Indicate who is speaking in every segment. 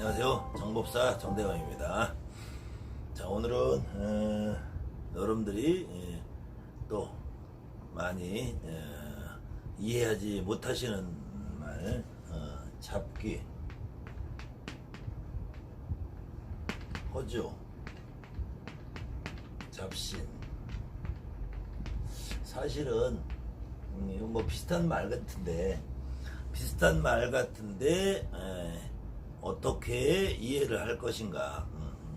Speaker 1: 안녕하세요. 정법사 정대광입니다. 자, 오늘은 여러분들이 또 많이 이해하지 못하시는 말, 잡기, 허주, 잡신. 사실은 뭐 비슷한 말 같은데 어떻게 이해를 할 것인가.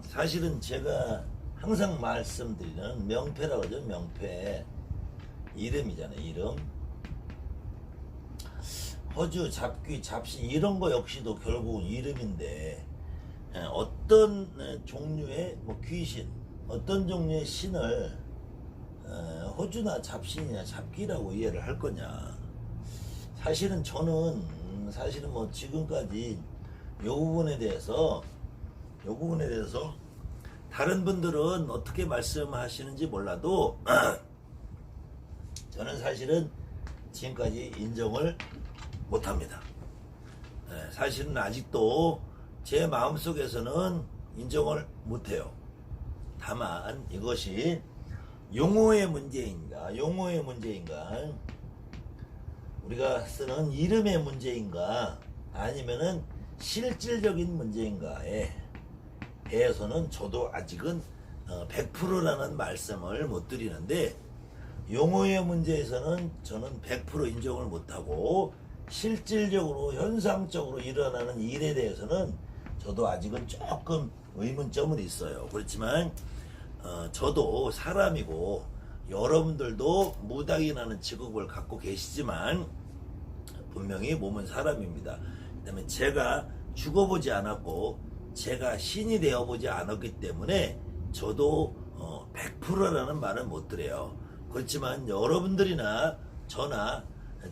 Speaker 1: 사실은 제가 항상 말씀드리는 명패라고 하죠. 명패. 이름이잖아요. 이름. 허주, 잡귀, 잡신 이런 거 역시도 결국은 이름인데 어떤 종류의 뭐 귀신, 어떤 종류의 신을 허주나 잡신이나 잡귀라고 이해를 할 거냐. 사실은 저는 뭐 지금까지 요 부분에 대해서 다른 분들은 어떻게 말씀하시는지 몰라도 저는 사실은 지금까지 인정을 못합니다. 사실은 아직도 제 마음속에서는 인정을 못해요. 다만 이것이 용어의 문제인가, 우리가 쓰는 이름의 문제인가, 아니면은 실질적인 문제인가에 대해서는 저도 아직은 100%라는 말씀을 못 드리는데, 용어의 문제에서는 저는 100% 인정을 못하고 실질적으로 현상적으로 일어나는 일에 대해서는 저도 아직은 조금 의문점은 있어요. 그렇지만 저도 사람이고 여러분들도 무당이라는 직업을 갖고 계시지만 분명히 몸은 사람입니다. 그다음에 제가 죽어보지 않았고 제가 신이 되어보지 않았기 때문에 저도 100%라는 말은 못 드려요. 그렇지만 여러분들이나 저나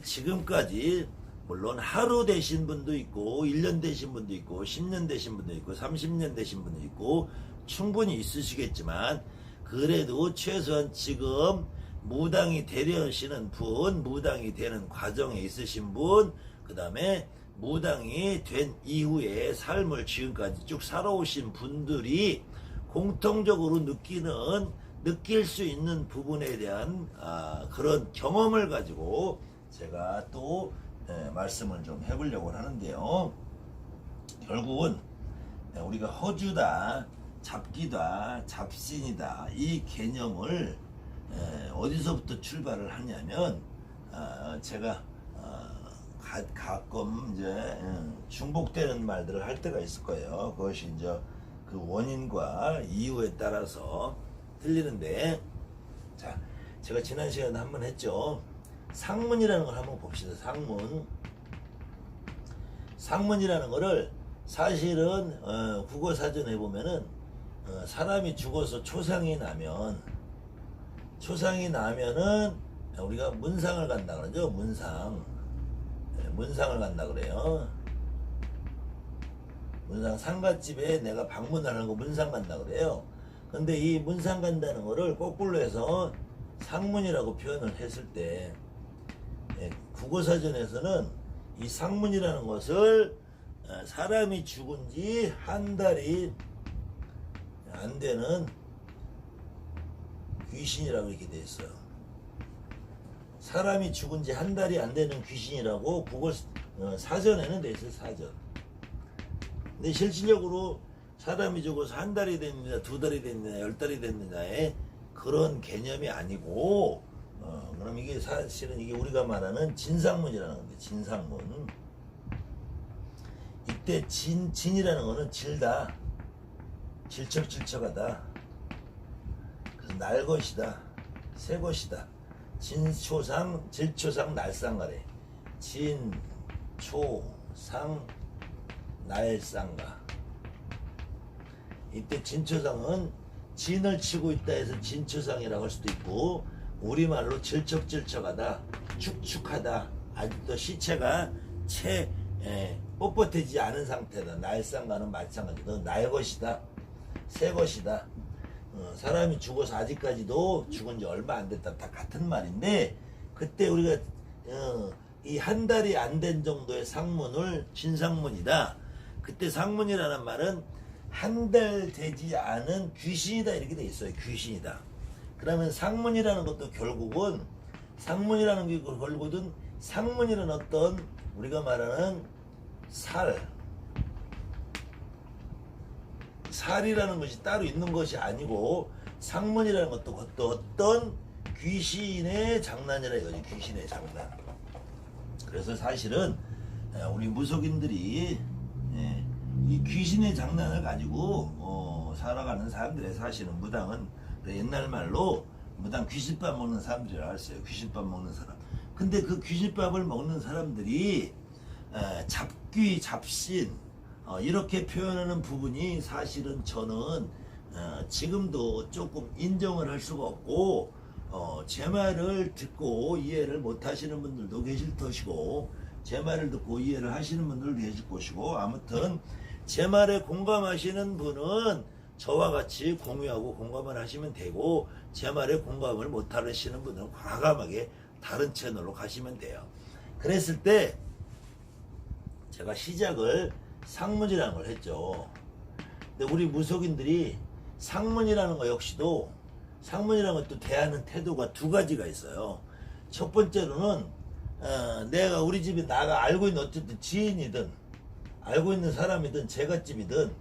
Speaker 1: 지금까지 물론 하루 되신 분도 있고 1년 되신 분도 있고 10년 되신 분도 있고 30년 되신 분도 있고 충분히 있으시겠지만, 그래도 최소한 지금 무당이 되려시는 분, 무당이 되는 과정에 있으신 분, 그 다음에 무당이 된 이후에 삶을 지금까지 쭉 살아오신 분들이 공통적으로 느낄 수 있는 부분에 대한 그런 경험을 가지고 제가 또 말씀을 좀 해보려고 하는데요. 결국은 우리가 허주다, 잡기다, 잡신이다, 이 개념을 어디서부터 출발을 하냐면 제가 가끔 이제 중복되는 말들을 할 때가 있을 거예요. 그것이 이제 그 원인과 이유에 따라서 틀리는데, 자, 제가 지난 시간에 한번 했죠. 상문이라는 걸 한번 봅시다. 상문이라는 거를 사실은 국어 사전에 보면은 사람이 죽어서 초상이 나면은 우리가 문상을 간다 그러죠. 문상을 간다 그래요. 문상, 상갓집에 내가 방문하는 거 문상 간다 그래요. 근데 이 문상 간다는 거를 거꾸로 해서 상문이라고 표현을 했을 때 국어사전에서는 이 상문이라는 것을 사람이 죽은 지 한 달이 안 되는 귀신이라고 이렇게 돼 있어요. 사람이 죽은 지 한 달이 안 되는 귀신이라고 국어 사전에는 돼 있어요. 사전. 근데 실질적으로 사람이 죽어서 한 달이 됐느냐, 2달이 됐느냐, 10달이 됐느냐의 그런 개념이 아니고, 그럼 이게 사실은 이게 우리가 말하는 진상문이라는 건데, 진상문. 이때 진이라는 거는 질다, 질척질척하다, 그래서 날 것이다, 새 것이다. 진초상, 질초상, 날상가래. 진, 초, 상, 날상가. 이때 진초상은 진을 치고 있다 해서 진초상이라고 할 수도 있고, 우리말로 질척질척하다, 축축하다, 아직도 시체가 뻣뻣해지지 않은 상태다. 날상가는 마찬가지로 날 것이다, 새 것이다. 사람이 죽어서 아직까지도 죽은 지 얼마 안 됐다, 다 같은 말인데, 그때 우리가 이 한 달이 안 된 정도의 상문을 진상문이다. 그때 상문이라는 말은 한 달 되지 않은 귀신이다 이렇게 돼 있어요. 귀신이다. 그러면 상문이라는 것도 결국은 상문이라는 게 결국은 상문이라는 어떤 우리가 말하는 살이라는 것이 따로 있는 것이 아니고 상문이라는 것도 어떤 귀신의 장난이라 이거지. 귀신의 장난. 그래서 사실은 우리 무속인들이 이 귀신의 장난을 가지고 살아가는 사람들의 사실은 무당은 옛날 말로 무당 귀신밥 먹는 사람들이라고 했어요. 귀신밥 먹는 사람. 근데 그 귀신밥을 먹는 사람들이 잡귀, 잡신 이렇게 표현하는 부분이 사실은 저는 지금도 조금 인정을 할 수가 없고 제 말을 듣고 이해를 못 하시는 분들도 계실 것이고 제 말을 듣고 이해를 하시는 분들도 계실 것이고 아무튼 제 말에 공감하시는 분은 저와 같이 공유하고 공감을 하시면 되고 제 말에 공감을 못 하시는 분은 과감하게 다른 채널로 가시면 돼요. 그랬을 때 제가 시작을 상문이라는 걸 했죠. 근데 우리 무속인들이 상문이라는 거 역시도 상문이라는 것도 대하는 태도가 두 가지가 있어요. 첫 번째로는 내가 우리 집에 나가 알고 있는 어쨌든 지인이든 알고 있는 사람이든 제갓집이든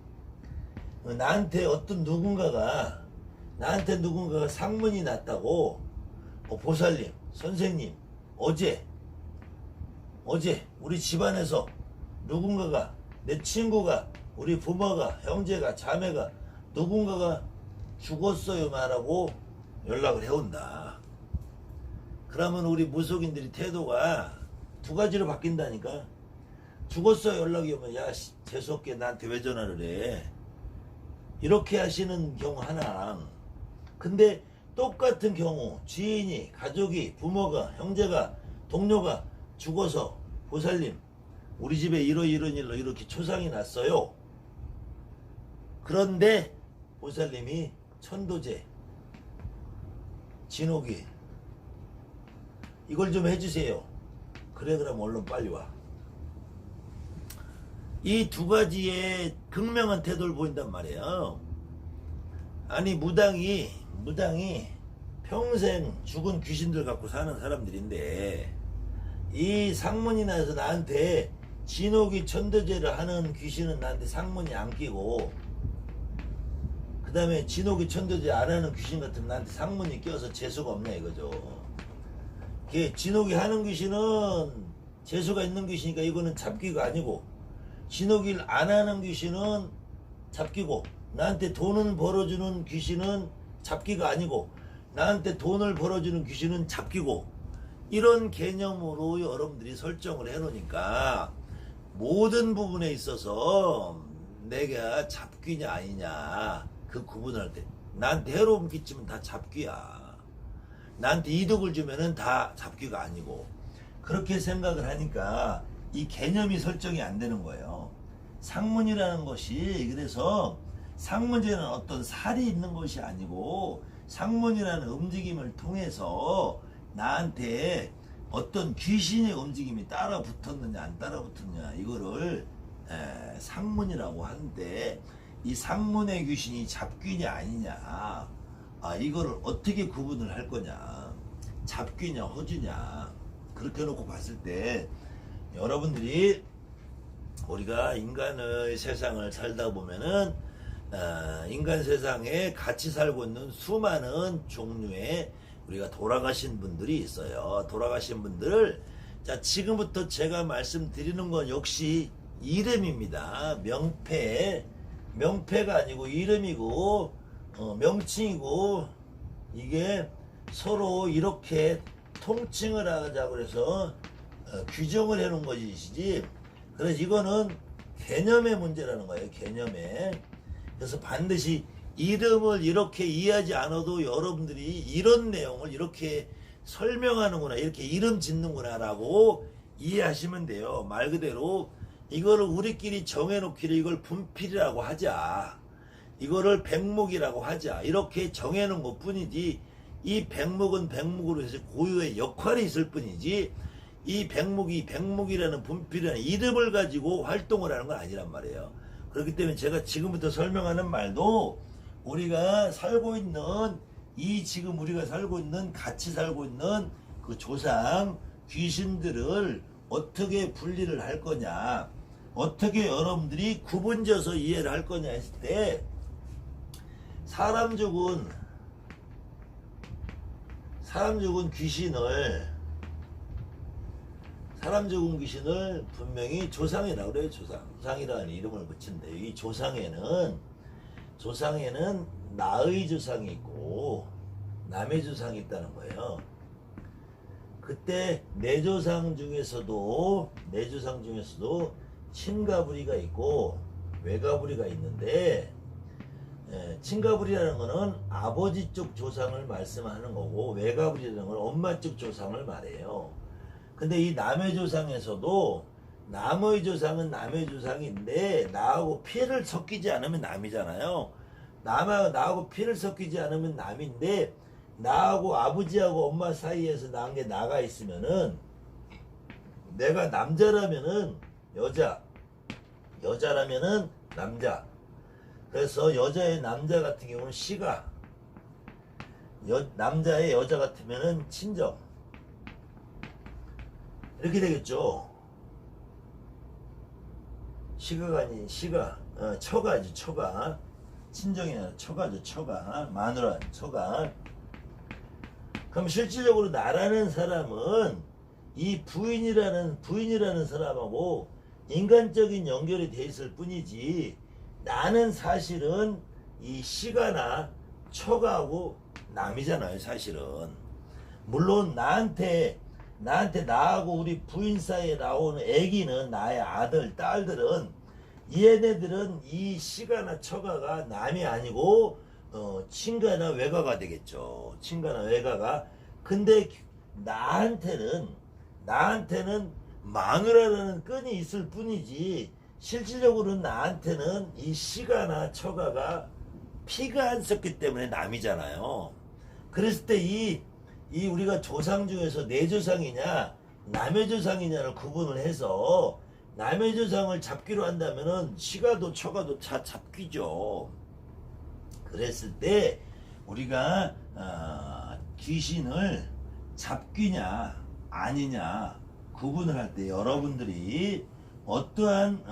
Speaker 1: 나한테 누군가가 상문이 났다고 보살님 선생님 어제 우리 집안에서 누군가가 내 친구가 우리 부모가 형제가 자매가 누군가가 죽었어요 말하고 연락을 해온다. 그러면 우리 무속인들이 태도가 두 가지로 바뀐다니까. 죽었어요 연락이 오면 야 재수없게 나한테 왜 전화를 해 이렇게 하시는 경우 하나. 근데 똑같은 경우 지인이 가족이 부모가 형제가 동료가 죽어서 보살님 우리 집에 이런 일로 이렇게 초상이 났어요. 그런데 보살님이 천도제 진옥이 이걸 좀 해주세요. 그래 그럼 얼른 빨리 와. 이 두 가지의 극명한 태도를 보인단 말이에요. 아니 무당이 평생 죽은 귀신들 갖고 사는 사람들인데 이 상문이 나서 나한테 진옥이 천도제를 하는 귀신은 나한테 상문이 안 끼고 그 다음에 진옥이 천도제 안 하는 귀신 같으면 나한테 상문이 껴서 재수가 없네 이거죠. 진옥이 하는 귀신은 재수가 있는 귀신이니까 이거는 잡기가 아니고 진옥일 안 하는 귀신은 잡기고 나한테 돈을 벌어주는 귀신은 잡기가 아니고 나한테 돈을 벌어주는 귀신은 잡기고 이런 개념으로 여러분들이 설정을 해놓으니까 모든 부분에 있어서 내가 잡귀냐 아니냐 그 구분을 할 때 나한테 해로움 끼치면 다 잡귀야. 나한테 이득을 주면은 다 잡귀가 아니고 그렇게 생각을 하니까 이 개념이 설정이 안 되는 거예요. 상문이라는 것이 그래서 상문이라는 어떤 살이 있는 것이 아니고 상문이라는 움직임을 통해서 나한테 어떤 귀신의 움직임이 따라 붙었느냐 안 따라 붙었느냐 이거를 상문이라고 하는데 이 상문의 귀신이 잡귀냐 아니냐 이거를 어떻게 구분을 할 거냐 잡귀냐 허주냐 그렇게 놓고 봤을 때 여러분들이 우리가 인간의 세상을 살다 보면은 인간 세상에 같이 살고 있는 수많은 종류의 우리가 돌아가신 분들이 있어요. 돌아가신 분들을 자 지금부터 제가 말씀드리는 건 역시 이름입니다. 명패가 아니고 이름이고 명칭이고 이게 서로 이렇게 통칭을 하자고 그래서 규정을 해놓은 것이지 그래서 이거는 개념의 문제라는 거예요. 개념에. 그래서 반드시 이름을 이렇게 이해하지 않아도 여러분들이 이런 내용을 이렇게 설명하는구나 이렇게 이름 짓는구나 라고 이해하시면 돼요. 말 그대로 이거를 우리끼리 정해놓기를 이걸 분필이라고 하자 이거를 백목이라고 하자 이렇게 정해놓은 것 뿐이지 이 백목은 백목으로 해서 고유의 역할이 있을 뿐이지 이 백목이 백목이라는 분필이라는 이름을 가지고 활동을 하는 건 아니란 말이에요. 그렇기 때문에 제가 지금부터 설명하는 말도 우리가 살고 있는 지금 우리가 살고 있는 같이 살고 있는 그 조상 귀신들을 어떻게 분리를 할 거냐, 어떻게 여러분들이 구분져서 이해를 할 거냐 했을 때 사람 죽은 귀신을 분명히 조상이라고 그래요. 조상이라는 이름을 붙인데 이 조상에는 나의 조상이 있고 남의 조상이 있다는 거예요. 그때 내 조상 중에서도 친가부리가 있고 외가부리가 있는데, 친가부리라는 거는 아버지 쪽 조상을 말씀하는 거고 외가부리라는 건 엄마 쪽 조상을 말해요. 근데 이 남의 조상에서도 남의 조상은 남의 조상인데 나하고 피를 섞이지 않으면 남이잖아요. 나하고 피를 섞이지 않으면 남인데 나하고 아버지하고 엄마 사이에서 낳은 게 나가 있으면은 내가 남자라면은 여자라면은 남자. 그래서 여자의 남자 같은 경우는 시가, 남자의 여자 같으면은 친정. 이렇게 되겠죠. 시가가 아닌 처가지, 처가. 친정이 아니라 처가죠, 처가. 마누라, 처가. 그럼 실질적으로 나라는 사람은 이 부인이라는 사람하고 인간적인 연결이 돼 있을 뿐이지, 나는 사실은 이 시가나 처가하고 남이잖아요, 사실은. 물론 나한테 나하고 우리 부인 사이에 나오는 애기는, 나의 아들, 딸들은, 얘네들은 이 시가나 처가가 남이 아니고 친가나 외가가 되겠죠. 친가나 외가가. 근데 나한테는 마누라라는 끈이 있을 뿐이지 실질적으로는 나한테는 이 시가나 처가가 피가 안 섞기 때문에 남이잖아요. 그랬을 때 이 우리가 조상 중에서 내 조상이냐 남의 조상이냐를 구분을 해서 남의 조상을 잡기로 한다면은 시가도 처가도 다 잡기죠. 그랬을 때 우리가 귀신을 잡기냐 아니냐 구분을 할 때 여러분들이 어떠한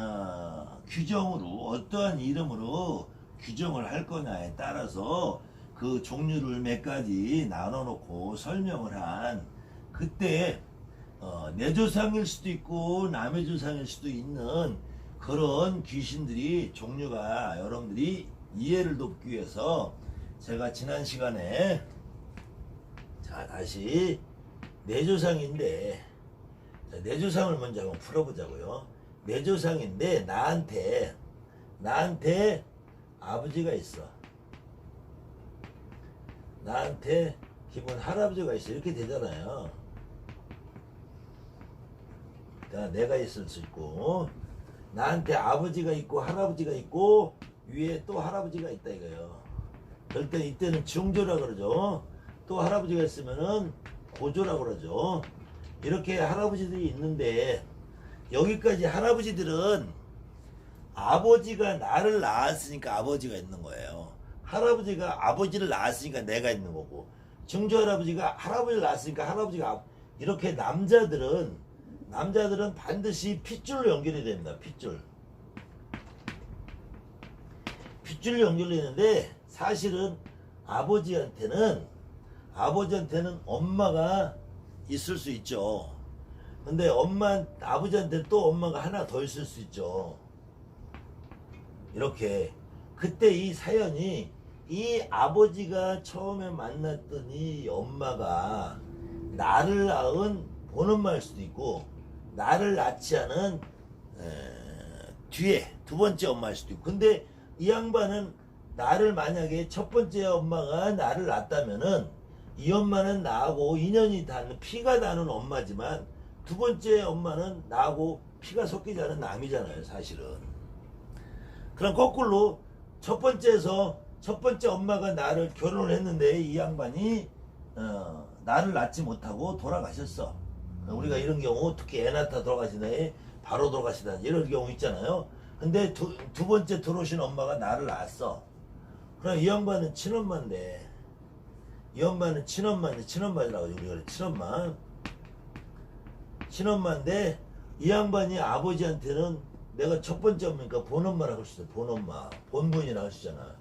Speaker 1: 규정으로, 어떠한 이름으로 규정을 할 거냐에 따라서 그 종류를 몇 가지 나눠 놓고 설명을 한, 그때 내 조상일 수도 있고 남의 조상일 수도 있는 그런 귀신들이 종류가 여러분들이 이해를 돕기 위해서 제가 지난 시간에 다시 내 조상인데, 내 조상을 먼저 한번 풀어보자고요. 내 조상인데 나한테 아버지가 있어. 나한테 기본 할아버지가 있어. 이렇게 되잖아요. 내가 있을 수 있고, 나한테 아버지가 있고 할아버지가 있고 위에 또 할아버지가 있다 이거예요. 그럴 때 이때는 증조라 그러죠. 또 할아버지가 있으면은 고조라 그러죠. 이렇게 할아버지들이 있는데, 여기까지 할아버지들은 아버지가 나를 낳았으니까 아버지가 있는 거예요. 할아버지가 아버지를 낳았으니까 내가 있는 거고, 증조 할아버지가 할아버지를 낳았으니까 할아버지가 이렇게 남자들은 반드시 핏줄로 연결이 됩니다. 핏줄로 연결되는데, 사실은 아버지한테는 엄마가 있을 수 있죠. 근데 아버지한테 또 엄마가 하나 더 있을 수 있죠. 이렇게. 그때 이 사연이, 이 아버지가 처음에 만났던 이 엄마가 나를 낳은 본엄마일 수도 있고, 나를 낳지 않은 뒤에 두 번째 엄마일 수도 있고. 근데 이 양반은 나를, 만약에 첫 번째 엄마가 나를 낳았다면은 이 엄마는 나하고 인연이 닿는, 피가 나는 엄마지만 두 번째 엄마는 나하고 피가 섞이지 않은 남이잖아요, 사실은. 그럼 거꾸로 첫 번째 엄마가 나를 결혼을 했는데 이 양반이 나를 낳지 못하고 돌아가셨어. 우리가 이런 경우, 특히 애 낳다 돌아가시네, 바로 돌아가시다, 이런 경우 있잖아요. 근데 두 번째 들어오신 엄마가 나를 낳았어. 그럼 이 양반은 친엄마인데, 이 엄마는 친엄마라고 우리가 그래. 친엄마인데 이 양반이 아버지한테는 내가 첫 번째 엄마니까 본엄마라고 할 수 있어. 본엄마, 본부인이라고 하시잖아.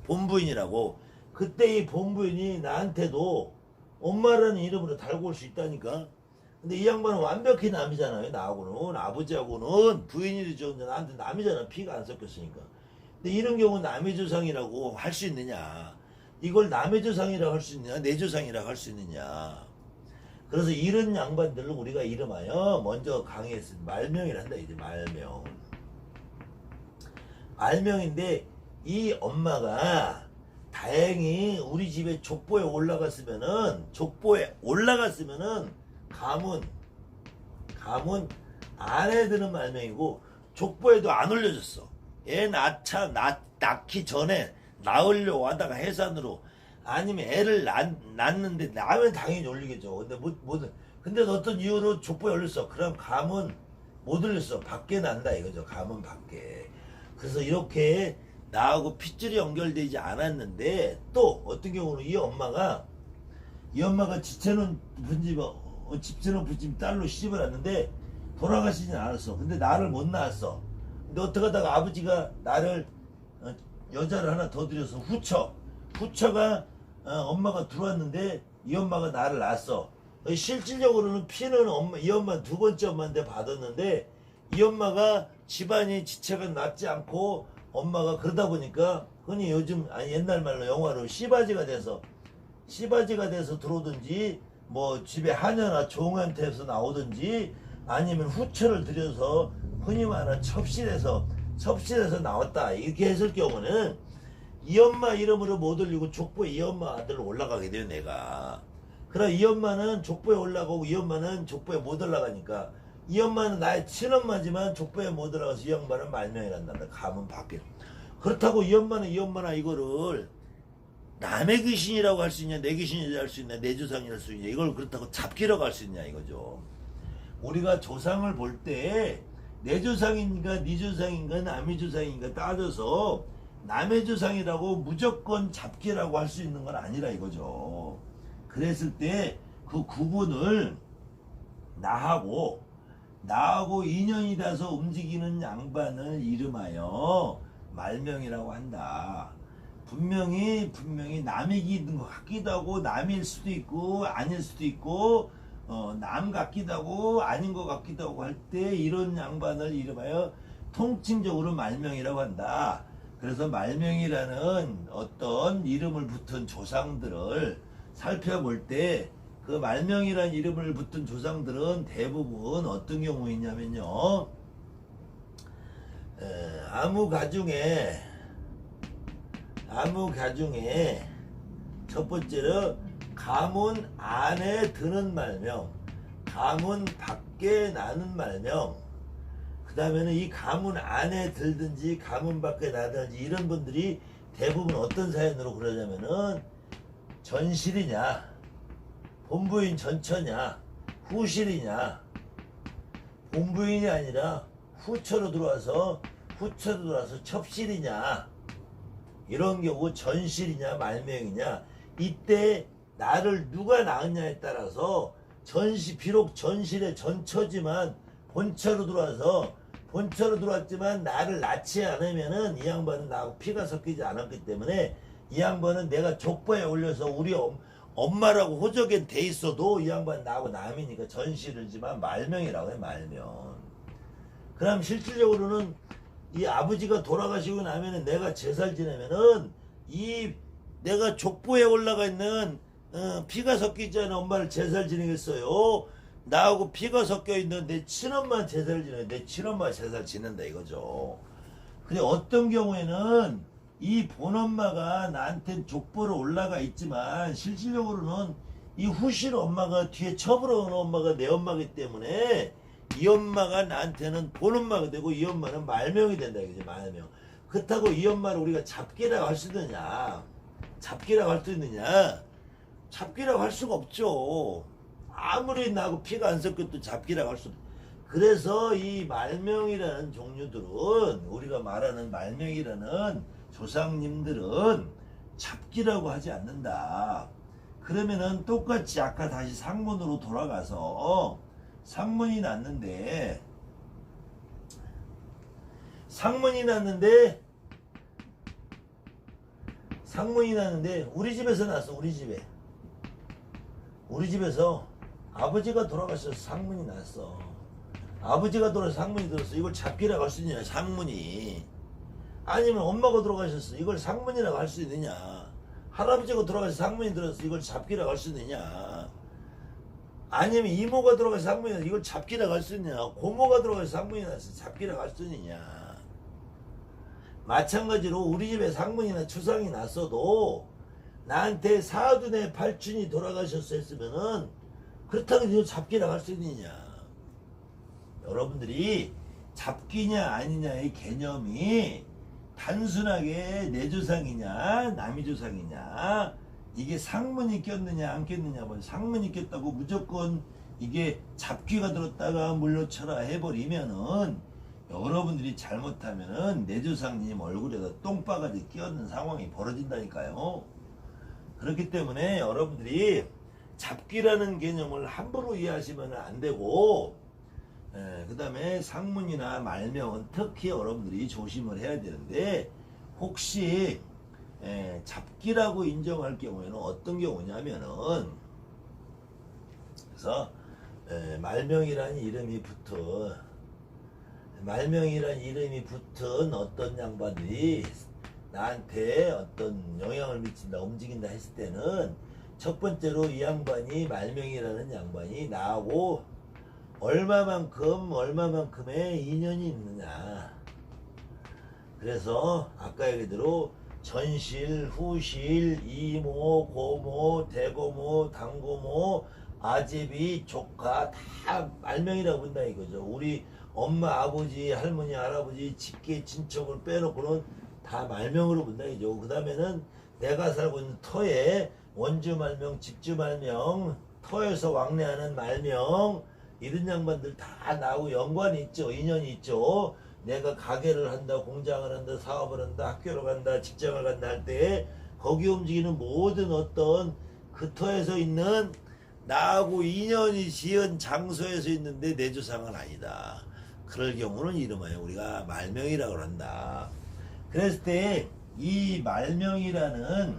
Speaker 1: 본부인이라고. 그때 이 본부인이 나한테도 엄마라는 이름으로 달고 올 수 있다니까. 근데 이 양반은 완벽히 남이잖아요. 나하고는, 아버지하고는 부인이죠. 나한테 남이잖아. 피가 안 섞였으니까. 근데 이런 경우는 남의 조상이라고 할 수 있느냐? 이걸 남의 조상이라고 할 수 있느냐? 내 조상이라고 할 수 있느냐? 그래서 이런 양반들을 우리가 이름하여 먼저 강의했을 말명이라 한다. 이제 말명인데 이 엄마가 다행히 우리 집에 족보에 올라갔으면은 가문 안에 드는 말명이고 족보에도 안 올려졌어. 애 낳기 전에 낳으려고 하다가 해산으로 아니면 애를 낳는데 낳으면 당연히 올리겠죠. 근데 근데 어떤 이유로 족보에 올렸어. 그럼 가문 못 올렸어. 밖에 난다 이거죠. 가문 밖에. 그래서 이렇게 나하고 핏줄이 연결되지 않았는데 또 어떤 경우는 이 엄마가 지체는 부집 딸로 시집을 왔는데 돌아가시진 않았어. 근데 나를 못 낳았어. 근데 어떻게 하다가 아버지가 나를 여자를 하나 더 들여서 후처가 엄마가 들어왔는데 이 엄마가 나를 낳았어. 실질적으로는 피는 이 엄마 두 번째 엄마인데 받았는데 이 엄마가 집안이 지체가 낮지 않고 엄마가 그러다 보니까 흔히 요즘 옛날 말로 영화로 씨바지가 돼서 들어오든지 뭐 집에 하녀나 종한테서 나오든지 아니면 후처를 들여서 흔히 말하는 첩실에서 나왔다 이렇게 했을 경우는 이 엄마 이름으로 못 올리고 족보에 이 엄마 아들로 올라가게 돼요. 내가 그럼 이 엄마는 족보에 올라가고 이 엄마는 족보에 못 올라가니까 이 엄마는 나의 친엄마지만 족보에 못 올라가서 이 양반은 말명이란다. 가문 밖에. 그렇다고 이 엄마나 이거를 남의 귀신이라고 할 수 있냐, 내 귀신이라고 할 수 있냐, 내 조상이라고 할 수 있냐, 이걸 그렇다고 잡기라고 할 수 있냐 이거죠. 우리가 조상을 볼 때 내 조상인가 네 조상인가 남의 조상인가 따져서 남의 조상이라고 무조건 잡기라고 할 수 있는 건 아니라 이거죠. 그랬을 때 그 구분을 나하고 인연이 돼서 움직이는 양반을 이름하여 말명이라고 한다. 분명히 남이기는 것 같기도 하고 남일 수도 있고 아닐 수도 있고 남 같기도 하고 아닌 것 같기도 하고 할 때 이런 양반을 이름하여 통칭적으로 말명이라고 한다. 그래서 말명이라는 어떤 이름을 붙은 조상들을 살펴볼 때 그 말명이라는 이름을 붙은 조상들은 대부분 어떤 경우이냐면요. 아무 가중에 첫 번째로 가문 안에 드는 말명, 가문 밖에 나는 말명. 그 다음에는 이 가문 안에 들든지 가문 밖에 나든지 이런 분들이 대부분 어떤 사연으로 그러냐면은 전실이냐, 본부인 전처냐, 후실이냐, 본부인이 아니라 후처로 들어와서 첩실이냐, 이런 경우 전실이냐 말명이냐, 이때 나를 누가 낳았냐에 따라서 비록 전실의 전처지만 본처로 들어왔지만 나를 낳지 않으면은 이 양반은 나하고 피가 섞이지 않았기 때문에 이 양반은 내가 족보에 올려서 우리 엄마라고 호적에 돼 있어도 이 양반 나하고 남이니까 전실이지만 말명이라고 해. 말명. 그럼 실질적으로는 이 아버지가 돌아가시고 나면은 내가 제사를 지내면은 이 내가 족보에 올라가 있는 피가 섞이지 않은 엄마를 제사를 지내겠어요? 나하고 피가 섞여 있는 내 친엄마 제사를 지내, 내 친엄마 제사를 지낸다 이거죠. 근데 어떤 경우에는 이 본엄마가 나한테 족보로 올라가 있지만 실질적으로는 이 후실 엄마가 뒤에 첩으로 오는 엄마가 내 엄마이기 때문에 이 엄마가 나한테는 본엄마가 되고 이 엄마는 말명이 된다 이거지. 말명. 그렇다고 이 엄마를 우리가 잡기라고 할 수 있느냐? 잡기라고 할 수가 없죠. 아무리 나하고 피가 안 섞여도 잡기라고 할 수 없죠. 그래서 이 말명이라는 종류들은 우리가 말하는 말명이라는 조상님들은 잡기라고 하지 않는다. 그러면은 똑같이 아까 다시 상문으로 돌아가서 상문이 났는데 우리 집에서 났어. 우리 집에서 아버지가 돌아가셔서 상문이 났어. 아버지가 돌아서 상문이 들었어. 이걸 잡기라고 할 수 있느냐 상문이. 아니면 엄마가 돌아가셨어. 이걸 상문이라고 할 수 있느냐. 할아버지가 돌아가서 상문이 들었어. 이걸 잡기라고 할 수 있느냐. 아니면 이모가 돌아가서 상문이 났어. 이걸 잡기라고 할 수 있느냐. 고모가 돌아가서 상문이 났어. 잡기라고 할 수 있느냐. 마찬가지로 우리 집에 상문이나 추상이 났어도 나한테 사둔의 팔춘이 돌아가셨어 했으면은 그렇다고 이거 잡기라고 할 수 있느냐. 여러분들이 잡기냐 아니냐의 개념이 단순하게 내 조상이냐 남의 조상이냐 이게 상문이 꼈느냐 안 꼈느냐. 뭐 상문이 꼈다고 무조건 이게 잡기가 들었다가 물려쳐라 해버리면은 여러분들이 잘못하면은 내 조상님 얼굴에다 똥바가지 끼얹는 상황이 벌어진다니까요. 그렇기 때문에 여러분들이 잡기라는 개념을 함부로 이해하시면 안 되고, 그 다음에 상문이나 말명은 특히 여러분들이 조심을 해야 되는데, 혹시 잡기라고 인정할 경우에는 어떤 경우냐면은, 그래서 말명이라는 이름이 붙은 어떤 양반들이 나한테 어떤 영향을 미친다, 움직인다 했을 때는 첫 번째로 이 양반이 말명이라는 양반이 나하고 얼마만큼의 인연이 있느냐. 그래서 아까 얘기대로 전실, 후실, 이모, 고모, 대고모, 당고모, 아제비, 조카 다 말명이라고 본다 이거죠. 우리 엄마, 아버지, 할머니, 할아버지, 직계, 친척을 빼놓고는 다 말명으로 본다 이죠. 그 다음에는 내가 살고 있는 터에 원주 말명, 집주 말명, 터에서 왕래하는 말명, 이런 양반들 다 나하고 연관이 있죠. 인연이 있죠. 내가 가게를 한다, 공장을 한다, 사업을 한다, 학교를 간다, 직장을 간다 할 때 거기 움직이는 모든 어떤 그 터에서 있는 나하고 인연이 지은 장소에서 있는데 내 조상은 아니다. 그럴 경우는 이름하여 우리가 말명이라고 한다. 그랬을 때 이 말명이라는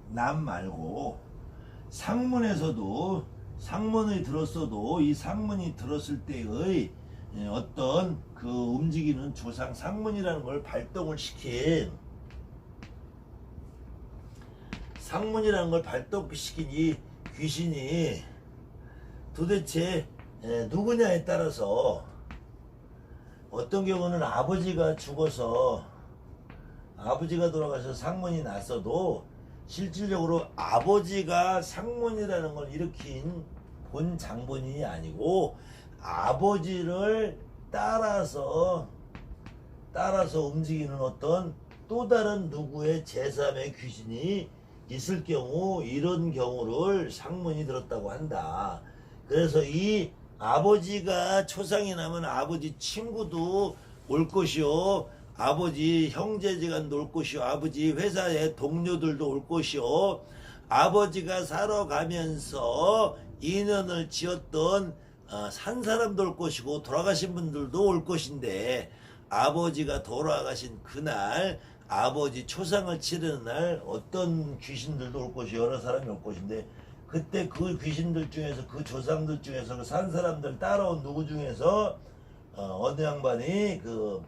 Speaker 1: 남 말고 상문에서도 상문이 들었어도 이 상문이 들었을 때의 어떤 그 움직이는 조상 상문이라는 걸 발동을 시킨 이 귀신이 도대체 누구냐에 따라서 어떤 경우는 아버지가 죽어서 아버지가 돌아가서 상문이 났어도 실질적으로 아버지가 상문이라는 걸 일으킨 본 장본인이 아니고 아버지를 따라서 움직이는 어떤 또 다른 누구의 제3의 귀신이 있을 경우 이런 경우를 상문이 들었다고 한다. 그래서 이 아버지가 초상이 나면 아버지 친구도 올 것이요. 아버지 형제지간도 올 것이요. 아버지 회사의 동료들도 올 것이요. 아버지가 살아가면서 인연을 지었던 산 사람도 올 것이고 돌아가신 분들도 올 것인데 아버지가 돌아가신 그날 아버지 초상을 치르는 날 어떤 귀신들도 올 것이요. 여러 사람이 올 것인데 그때 그 귀신들 중에서 그 조상들 중에서 그 산 사람들 따라온 누구 중에서 어느 양반이 그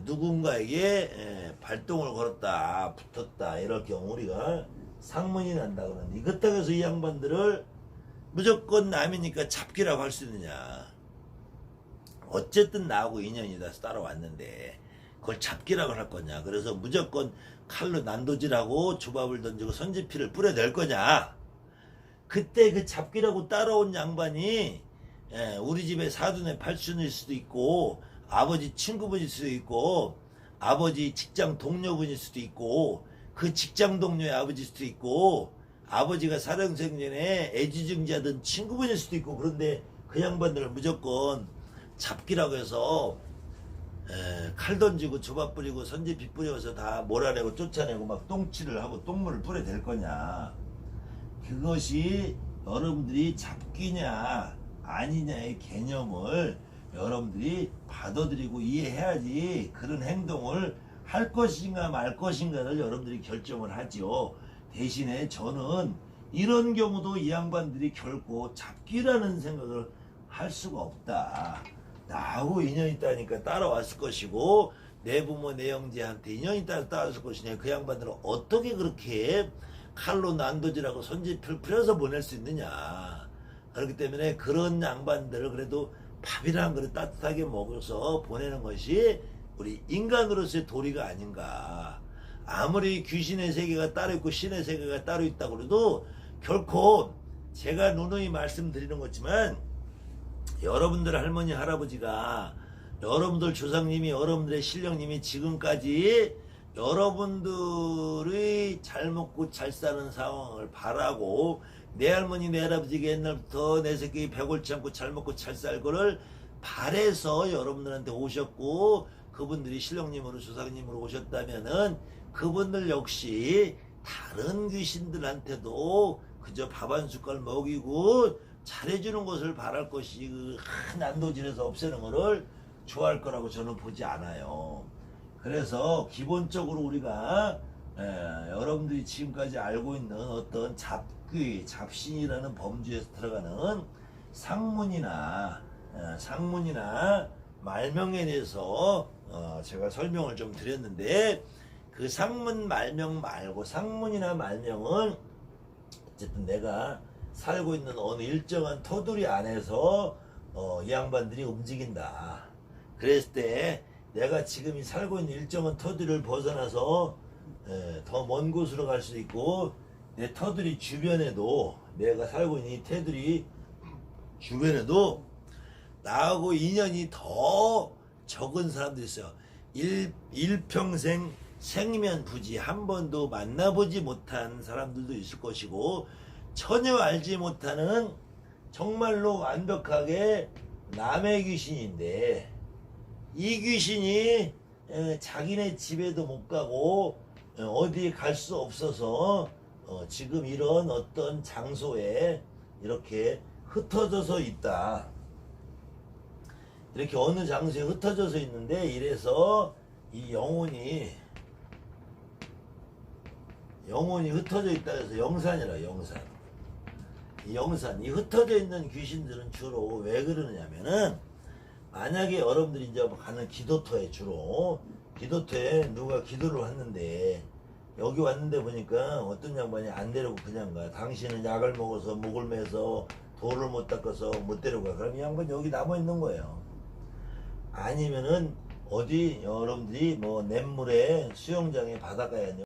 Speaker 1: 누군가에게 발동을 걸었다 붙었다 이럴 경우 우리가 상문이 난다 그러는데 그렇다고 해서 이 양반들을 무조건 남이니까 잡기라고 할 수 있느냐. 어쨌든 나하고 인연이 다 따라왔는데 그걸 잡기라고 할 거냐. 그래서 무조건 칼로 난도질하고 주밥을 던지고 선지피를 뿌려낼 거냐. 그때 그 잡기라고 따라온 양반이 우리 집에 사돈의 팔순일 수도 있고 아버지 친구분일 수도 있고 아버지 직장 동료분일 수도 있고 그 직장 동료의 아버지일 수도 있고 아버지가 살아생전에 애지중지하던 친구분일 수도 있고 그런데 그 양반들을 무조건 잡기라고 해서 칼 던지고 조밥 뿌리고 선지비 뿌려서 다 몰아내고 쫓아내고 막 똥칠을 하고 똥물을 뿌려야 될 거냐. 그것이 여러분들이 잡기냐 아니냐의 개념을 여러분들이 받아들이고 이해해야지 그런 행동을 할 것인가 말 것인가를 여러분들이 결정을 하죠. 대신에 저는 이런 경우도 이 양반들이 결코 잡기라는 생각을 할 수가 없다. 나하고 인연이 있다니까 따라왔을 것이고 내 부모 내 형제한테 인연이 있다 따라왔을 것이냐. 그 양반들은 어떻게 그렇게 칼로 난도질하고 손짓을 풀어서 보낼 수 있느냐. 그렇기 때문에 그런 양반들을 그래도 밥이랑 그릇 따뜻하게 먹어서 보내는 것이 우리 인간으로서의 도리가 아닌가. 아무리 귀신의 세계가 따로 있고 신의 세계가 따로 있다고 해도 결코 제가 누누이 말씀드리는 거지만 여러분들 할머니 할아버지가 여러분들 조상님이 여러분들의 신령님이 지금까지 여러분들의 잘 먹고 잘 사는 상황을 바라고 내 할머니 내 할아버지가 옛날부터 내 새끼 배골치 않고 잘 먹고 잘 살 거를 바래서 여러분들한테 오셨고 그분들이 신령님으로 조상님으로 오셨다면은 그분들 역시 다른 귀신들한테도 그저 밥 한 숟갈 먹이고 잘해주는 것을 바랄 것이 그 난도질에서 없애는 것을 좋아할 거라고 저는 보지 않아요. 그래서 기본적으로 우리가 여러분들이 지금까지 알고 있는 어떤 잡귀, 잡신이라는 범주에서 들어가는 상문이나 말명에 대해서 제가 설명을 좀 드렸는데 그 상문 말명 말고 상문이나 말명은 어쨌든 내가 살고 있는 어느 일정한 터두리 안에서 이 양반들이 움직인다. 그랬을 때 내가 지금 살고 있는 일정한 터두리를 벗어나서 더 먼 곳으로 갈 수 있고 내 터두리 주변에도 내가 살고 있는 이 테두리 주변에도 나하고 인연이 더 적은 사람들이 있어요. 일평생 생면 부지 한 번도 만나보지 못한 사람들도 있을 것이고 전혀 알지 못하는 정말로 완벽하게 남의 귀신인데 이 귀신이 자기네 집에도 못 가고 어디에 갈 수 없어서 지금 이런 어떤 장소에 이렇게 흩어져서 있다. 이렇게 어느 장소에 흩어져서 있는데 이래서 이 영혼이 흩어져 있다 해서 영산이라 영산. 이 영산, 이 흩어져 있는 귀신들은 주로 왜 그러냐면은 만약에 여러분들이 이제 가는 기도터에 주로 기도터에 누가 기도를 왔는데 여기 왔는데 보니까 어떤 양반이 안 데리고 그냥 가. 당신은 약을 먹어서 목을 매서 돌을 못 닦아서 못 데려가. 그럼 이 양반 여기 남아 있는 거예요. 아니면은 어디 여러분들이 뭐 냇물에 수영장에 바닷가에